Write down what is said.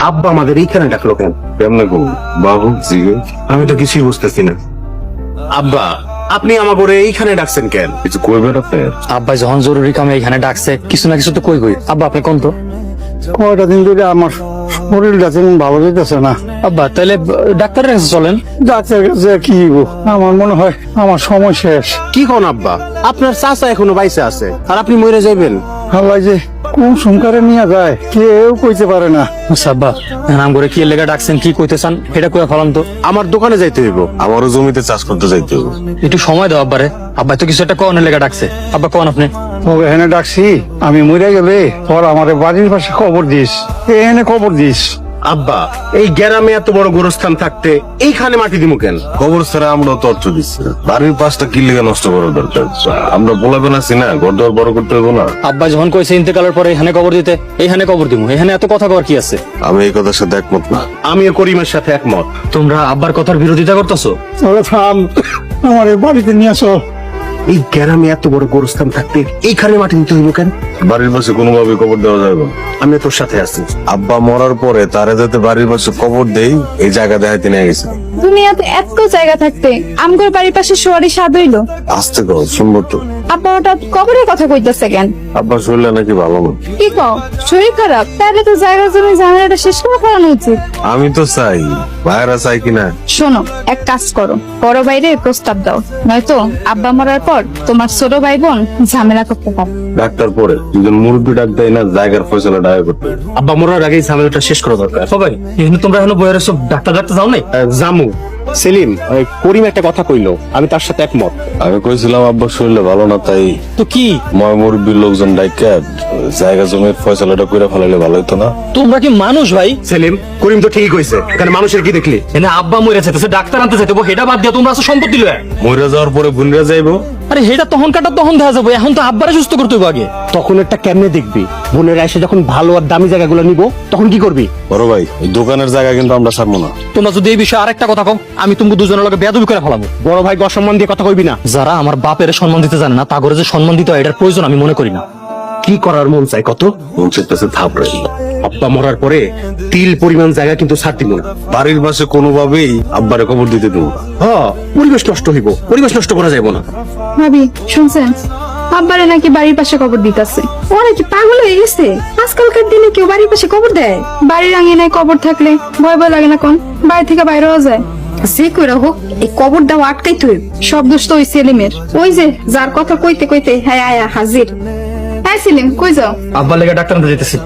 আব্বা আমাদের এইখানে ডাকলো কেন? কেমনে গো বাবু জিগে? আমি তো কিছুই বুঝতেছি না। আব্বা, আপনি আমার ঘরে এইখানে ডাকছেন কেন? কিছু কইবেন আপনার? আব্বা যখন জরুরি কামে এখানে ডাকছে, কিছু না কিছু তো কই। আব্বা আপনি কোন তো? কয়টা দিন ধরে আমার শরীরটা তেমন ভালো যেতেছে না। আব্বা তাহলে ডাক্তারের কাছে চলেন। ডাক্তার কাছে কি গো, আমার মনে হয় আমার সময় শেষ। কি কোন আব্বা? আপনার চাচা এখনো বাইসে আছে আর আপনি মরে যাইবেন? আল্লাহ যে কোন সংকারে নিয়ে যায় কেউ কইতে পারে না। আচ্ছা আব্বা, নাম করে কি লেগে ডাকছেন, কি কইতে চান এটা কইয়া ফেলান তো। আমার দোকানে যাইতে হইব। আমারও জমিতে চাষ করতে যাইতে হবে। একটু সময় দাও আব্বারে। আব্বা তো কিছু একটা কনের লেগে ডাকছে। আব্বা কোন আপনি? ওকে এখানে ডাকছি, আমি মরে গেলে তোর আমার বাড়ির পাশে খবর দিস, এখানে খবর দিস। আব্বা, এই গ্রামে এত বড় গোরস্থান থাকতে এইখানে মাটি দিমু কেন? খবর ছাড়া আমরা তো অর্থ দিচ্ছি না। বাড়ির পাশটা কি লেগে নষ্ট করার দরকার? আমরা বলাবেন আছি না, ঘর দর বড় করতে হইব না। আব্বা যখন কইছে ইন্তেকালের পরে এখানে কবর দিতে, এইখানে কবর দিমু। এখানে এত কথা কর কি আছে? আমি এই কথার সাথে একমত না। আমিও করিমের সাথে একমত। তোমরা আব্বার কথার বিরোধিতা করতেছো? ওরে থাম, আমার এই বাড়িতে নিয়ে আসো। এই গ্রামে এত বড় গোরস্থান থাকতে এইখানে মাটি দিতে হইব কেন? বাড়ির পাশে কোনোভাবে কবর দেওয়া যাবে না। আমি তোর সাথে আছি। আব্বা মরার পরে তারে যাতে বাড়ির পাশে কবর দেই, এই জায়গা দেখাইতে নিয়ে গেছে। দুনিয়াতে এত জায়গা থাকতে আমগর বাড়ির পাশে শোয়ারি স্বাদ হইলো। আসতে কও, শুনবো তো। আপা হঠাৎ কবরের কথা কইতেছে কেন? আব্বা শরীরটা নাকি ভালো না। কি কও, শরীর খারাপ? তাহলে তো জায়গা জমি ঝামেলাটা শেষ করে ফেলানো উচিত। আমি তো চাই, ভাইরা চাই কিনা। শোনো, এক কাজ করো, বড় বাইরে প্রস্তাব দাও, নয়তো আব্বা মরার পর তোমার ছোট ভাই বোন ঝামেলা করতে পারে। ডাক্তার পরে দুজন মুরব্বী ডাক দেয় না, জায়গার ফয়সালা ডায়া করতে। আব্বা মরার আগেই ঝামেলাটা শেষ করা দরকার। সবাই এখানে তোমরা এখনো বইয়ের সব ডাক্তার ডাক্তার যাও নাই? জামু। সেলিম, ওই করিম একটা কথা কইলো, আমি তার সাথে একমত। আমি কইছিলাম আব্বা শরীরটা ভালো না, তাই তো কি ময় মুরব্বীর লোকজন ডাইকা জায়গা জমির ফয়সালাটা কইরা ফেলাইলে ভালো হতো না? তোমরা কি মানুষ ভাই? সেলিম, করিম তো ঠিকই কইছে। এখানে মানুষের কি দেখলি? এনে আব্বা মরে যেতেছে, ডাক্তার আনতে যেতে হেটা বাদ দিয়া তোমরা আছে সম্পত্তি লয়। মরে যাওয়ার পরে বুনরা যাইবো। আরে হেটা তখন কাটা তখন দেখা যাবে, এখন তো আব্বারে সুস্থ করতে হবে আগে। তখন একটা কেমনে দেখবি? বোনেরা এসে যখন ভালো আর দামি জায়গাগুলো নিব, তখন কি করবি? বড় ভাই, এই দোকানের জায়গা কিন্তু আমরা ছাড়বো না। তোমরা যদি এই বিষয়ে আরেকটা কথা কও, আমি তুমি দুজনের লগে বেয়াদবি করে ফেলাবো। বড় ভাই অসম্মান দিয়ে কথা কইবি না। যারা আমার বাপের সম্মান দিতে জানে না, তাগরে যে সম্মান দিতে হয় এটার প্রয়োজন আমি মনে করি না। কি করার মন চাই কত? মন চাইতেছে থাপড়াই। আব্বা মরার পরে তিল পরিমাণ জায়গা কিন্তু ছাড় দিব না। বাড়ির পাশে কোনোভাবেই আব্বারে কবর দিতে দেবো না। হ্যাঁ, পরিবেশ নষ্ট হইব, পরিবেশ নষ্ট করা যাইব না। ভাবি শুনছেন, আব্বারে নাকি বাড়ির পাশে কবর দিতেছে। ওরা কি পাগল হয়ে গেছে? আজকালকার দিনে কেউ বাড়ির পাশে কবর দেয়? বাড়ির আঙিনায় কবর থাকলে ভয় ভয় লাগে না? কোন বাড়ি থেকে বাইরে হওয়া যায়? যে কইরা হোক এই কবর দেওয়া আটকাইতে হইব। সব দোষ তো ওই সেলিমের। ওই যে যার কথা কইতে কইতে হ্যাঁ আয়া হাজির। হ্যাঁ সেলিম, কই যাও? আব্বার লেগে ডাক্তার আনতে যেতেছি।